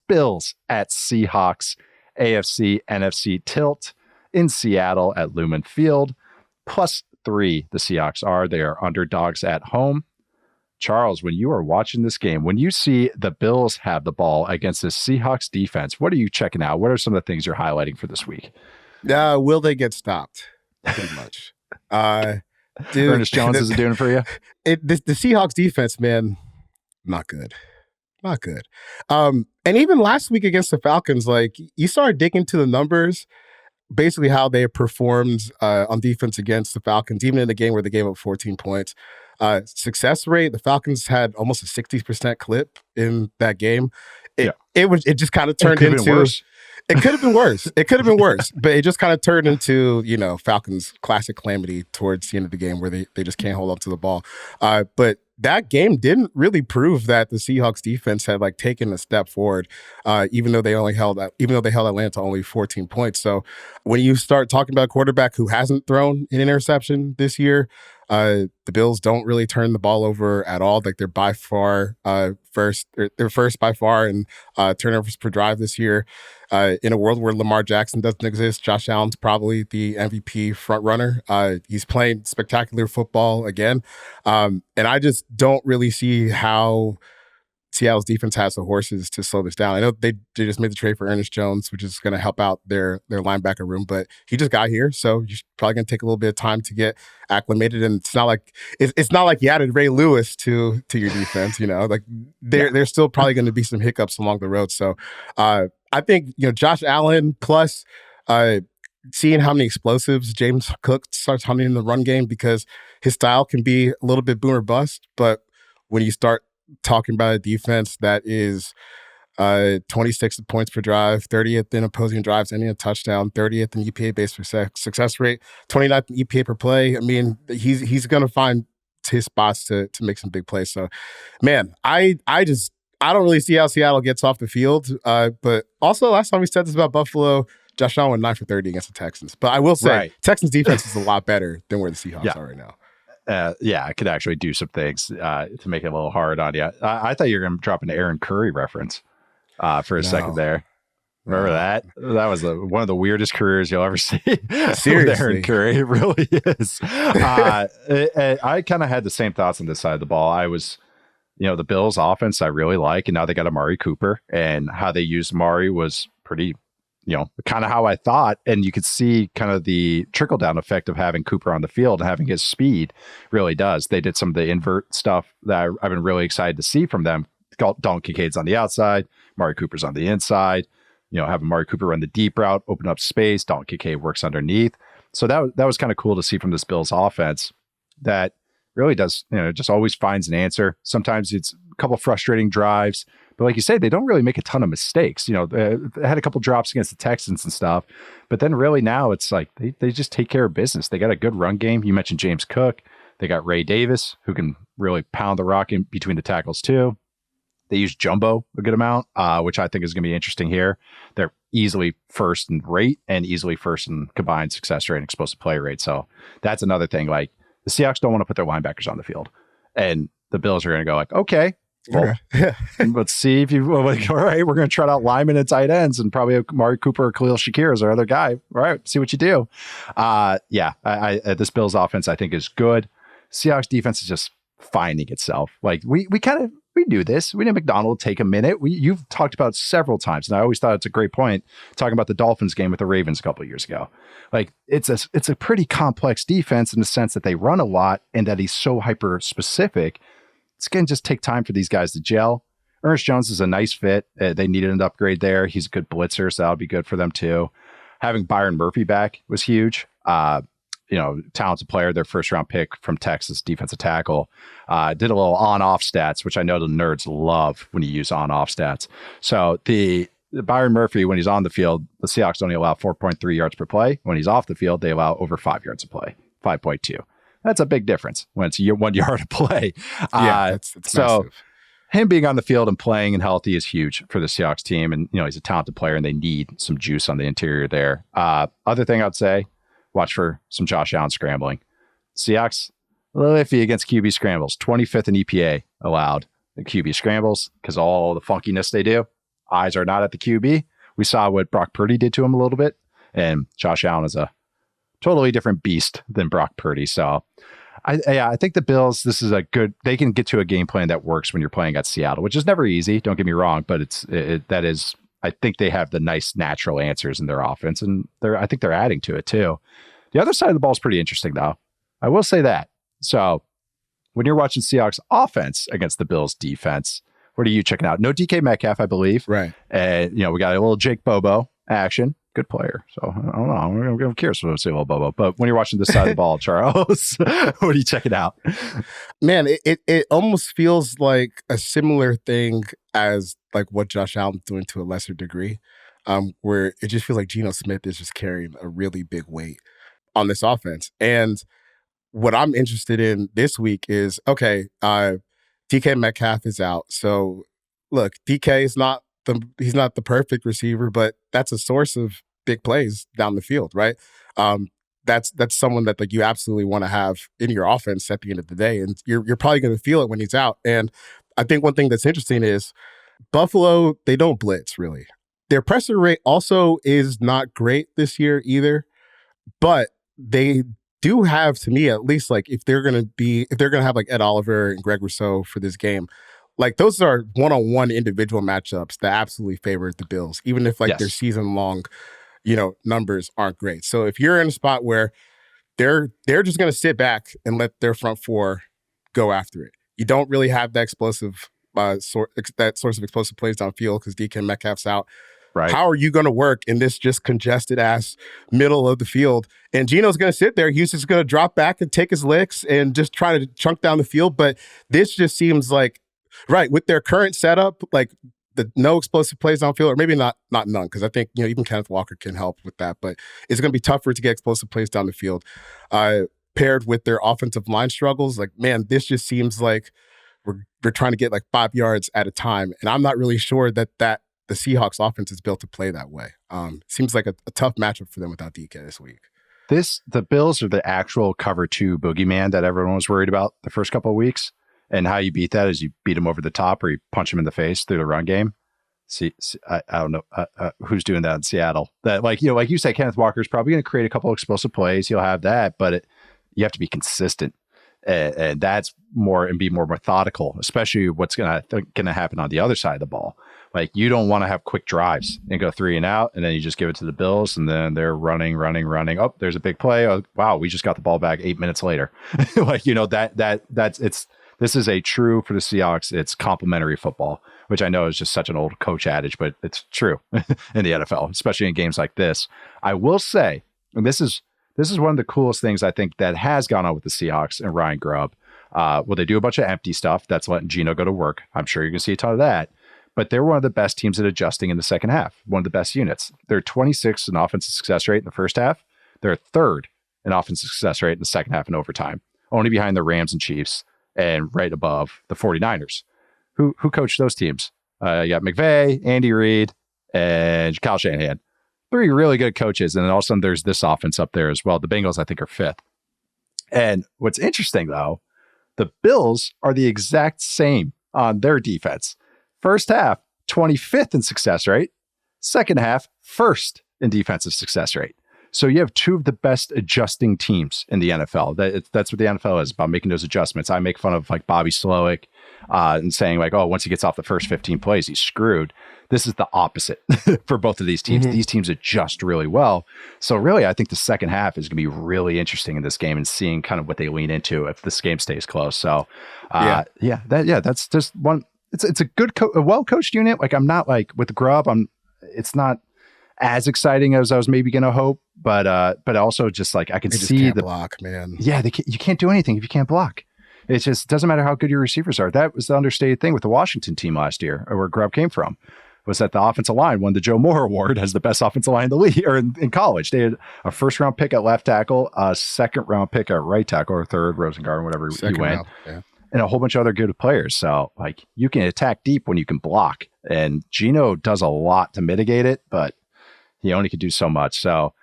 Bills at Seahawks, AFC, NFC tilt in Seattle at Lumen Field. +3, the Seahawks are. They are underdogs at home. Charles, when you are watching this game, when you see the Bills have the ball against the Seahawks defense, what are you checking out? What are some of the things you're highlighting for this week? Will they get stopped? Pretty much. Dude, Ernest Jones isn't doing it for you? The Seahawks defense, man, not good. Not good. And even last week against the Falcons, like, you started digging into the numbers, basically how they performed on defense against the Falcons, even in the game where they gave up 14 points. Success rate, the Falcons had almost a 60% clip in that game. It just kind of turned into... It could have been worse. It could have been worse. But it just kind of turned into, Falcons' classic calamity towards the end of the game where they just can't hold up to the ball. But that game didn't really prove that the Seahawks defense had taken a step forward, even though they held Atlanta to only 14 points. So when you start talking about a quarterback who hasn't thrown an interception this year, the Bills don't really turn the ball over at all. They're by far first by far in turnovers per drive this year. In a world where Lamar Jackson doesn't exist, Josh Allen's probably the MVP front runner. He's playing spectacular football again. And I just don't really see how Seattle's defense has the horses to slow this down. I know they just made the trade for Ernest Jones, which is going to help out their linebacker room, but he just got here, so you're probably going to take a little bit of time to get acclimated. And it's not like you added Ray Lewis to your defense. There's still probably going to be some hiccups along the road. So I think Josh Allen plus seeing how many explosives James Cook starts hunting in the run game, because his style can be a little bit boom or bust, but when you start talking about a defense that is 26 points per drive, 30th in opposing drives, ending a touchdown, 30th in EPA based success rate, 29th in EPA per play. I mean, he's going to find his spots to make some big plays. So, man, I don't really see how Seattle gets off the field. But also, last time we said this about Buffalo, Josh Allen went 9 for 30 against the Texans. But I will say, Texans defense is a lot better than where the Seahawks are right now. I could actually do some things to make it a little hard on you. I thought you were going to drop an Aaron Curry reference for a second there. Remember that? That was one of the weirdest careers you'll ever see. Seriously. Aaron Curry. It really is. I kind of had the same thoughts on this side of the ball. I was, the Bills offense I really like, and now they got Amari Cooper, and how they used Amari was pretty, kind of how I thought. And you could see kind of the trickle down effect of having Cooper on the field and having his speed really does. They did some of the invert stuff that I've been really excited to see from them. Dalton Kincaid's on the outside, Amari Cooper's on the inside, having Amari Cooper run the deep route, open up space, Dalton Kincaid works underneath. So that was kind of cool to see from this Bills offense that really does, just always finds an answer. Sometimes it's a couple frustrating drives, but like you say, they don't really make a ton of mistakes. They had a couple drops against the Texans and stuff, but then really now it's like they just take care of business. They got a good run game. You mentioned James Cook. They got Ray Davis, who can really pound the rock in between the tackles too. They use Jumbo a good amount, which I think is going to be interesting here. They're easily first in rate and easily first in combined success rate and explosive play rate. So that's another thing. Like, the Seahawks don't want to put their linebackers on the field, and the Bills are going to go like, okay, well, let's see if you all right, we're going to trot out linemen and tight ends and probably Amari Cooper or Khalil Shakir is our other guy. All right, see what you do. This Bills offense I think is good. Seahawks defense is just finding itself. Like we do this. We need McDonald take a minute. You've talked about it several times, and I always thought it's a great point talking about the Dolphins game with the Ravens a couple of years ago. Like it's a pretty complex defense in the sense that they run a lot and that he's so hyper specific. It's going to just take time for these guys to gel. Ernest Jones is a nice fit. They needed an upgrade there. He's a good blitzer, so that'll be good for them too. Having Byron Murphy back was huge. Talented player, their first round pick from Texas, defensive tackle. Did a little on-off stats, which I know the nerds love when you use on-off stats. So the Byron Murphy, when he's on the field, the Seahawks only allow 4.3 yards per play. When he's off the field, they allow over 5 yards a play, 5.2. That's a big difference when it's 1 yard of play. It's so massive. Him being on the field and playing and healthy is huge for the Seahawks team. And, he's a talented player and they need some juice on the interior there. Other thing I'd say, watch for some Josh Allen scrambling. Seahawks, a little iffy against QB scrambles. 25th in EPA allowed QB scrambles because all the funkiness they do. eyes are not at the QB. We saw what Brock Purdy did to him a little bit, and Josh Allen is a totally different beast than Brock Purdy. So I think the Bills, this is they can get to a game plan that works when you're playing at Seattle, which is never easy. Don't get me wrong, but I think they have the nice natural answers in their offense, and I think they're adding to it too. The other side of the ball is pretty interesting, though. I will say that. So when you're watching Seahawks offense against the Bills defense, what are you checking out? No DK Metcalf, I believe. Right. And, we got a little Jake Bobo action. Good player. So I don't know. I'm curious what to say about Bobo. But when you're watching this side of the ball, Charles, what are you checking out? Man, it almost feels like a similar thing as like what Josh Allen's doing to a lesser degree, where it just feels like Geno Smith is just carrying a really big weight on this offense. And what I'm interested in this week is, DK Metcalf is out. So look, DK is he's not the perfect receiver, but that's a source of big plays down the field, right? That's someone that like you absolutely want to have in your offense at the end of the day. And you're probably going to feel it when he's out. And I think one thing that's interesting is Buffalo, they don't blitz really. Their pressure rate also is not great this year either, but they do have, to me at least, like if they're gonna have like Ed Oliver and Greg Rousseau for this game, like those are one-on-one individual matchups that absolutely favor the Bills, even if like their season long, numbers aren't great. So if you're in a spot where they're just gonna sit back and let their front four go after it, you don't really have that explosive that source of explosive plays downfield because DK Metcalf's out. Right. How are you going to work in this just congested ass middle of the field? And Geno's going to sit there. He's just going to drop back and take his licks and just try to chunk down the field. But this just seems like, right, with their current setup, like the no explosive plays downfield, or maybe not none, because I think, even Kenneth Walker can help with that. But it's going to be tougher to get explosive plays down the field. Paired with their offensive line struggles, like, man, this just seems like we're trying to get like 5 yards at a time. And I'm not really sure that the Seahawks offense is built to play that way. Seems like a tough matchup for them without DK this week. The Bills are the actual cover 2 boogeyman that everyone was worried about the first couple of weeks. And how you beat that is you beat them over the top or you punch them in the face through the run game. See, I don't know who's doing that in Seattle. That like you said, Kenneth Walker is probably going to create a couple of explosive plays. He'll have that, but you have to be consistent. And that's more and be more methodical, especially what's going to happen on the other side of the ball. Like you don't want to have quick drives and go 3 and out, and then you just give it to the Bills, and then they're running. Oh, there's a big play. Oh, wow, we just got the ball back 8 minutes later. This is a true for the Seahawks. It's complementary football, which I know is just such an old coach adage, but it's true in the NFL, especially in games like this. I will say, and this is one of the coolest things I think that has gone on with the Seahawks and Ryan Grubb. They do a bunch of empty stuff. That's letting Geno go to work. I'm sure you're going to see a ton of that. But they're one of the best teams at adjusting in the second half. One of the best units. They're 26th in offensive success rate in the first half. They're 3rd in offensive success rate in the second half and overtime. Only behind the Rams and Chiefs and right above the 49ers. Who coached those teams? You got McVay, Andy Reid, and Kyle Shanahan. 3 really good coaches. And then all of a sudden there's this offense up there as well. The Bengals, I think, are 5th. And what's interesting, though, the Bills are the exact same on their defense. First half, 25th in success rate. Second half, 1st in defensive success rate. So you have 2 of the best adjusting teams in the NFL. That's what the NFL is about, making those adjustments. I make fun of like Bobby Slowick and saying like, oh, once he gets off the first 15 plays, he's screwed. This is the opposite for both of these teams. Mm-hmm. These teams adjust really well. So really, I think the second half is going to be really interesting in this game and seeing kind of what they lean into if this game stays close. So that's just one. It's a good, a well-coached unit. Like I'm not like with Grubb, it's not as exciting as I was maybe going to hope, but also just like I can see the block, man. Yeah, you can't do anything if you can't block. It just doesn't matter how good your receivers are. That was the understated thing with the Washington team last year, or where Grubb came from, was that the offensive line won the Joe Moore Award as the best offensive line in the league or in college. They had a 1st-round pick at left tackle, a 2nd-round pick at right tackle, or 3rd, Rosengarten, whatever he went. Yeah. And a whole bunch of other good players. So like you can attack deep when you can block, and Geno does a lot to mitigate it, but he only could do so much. So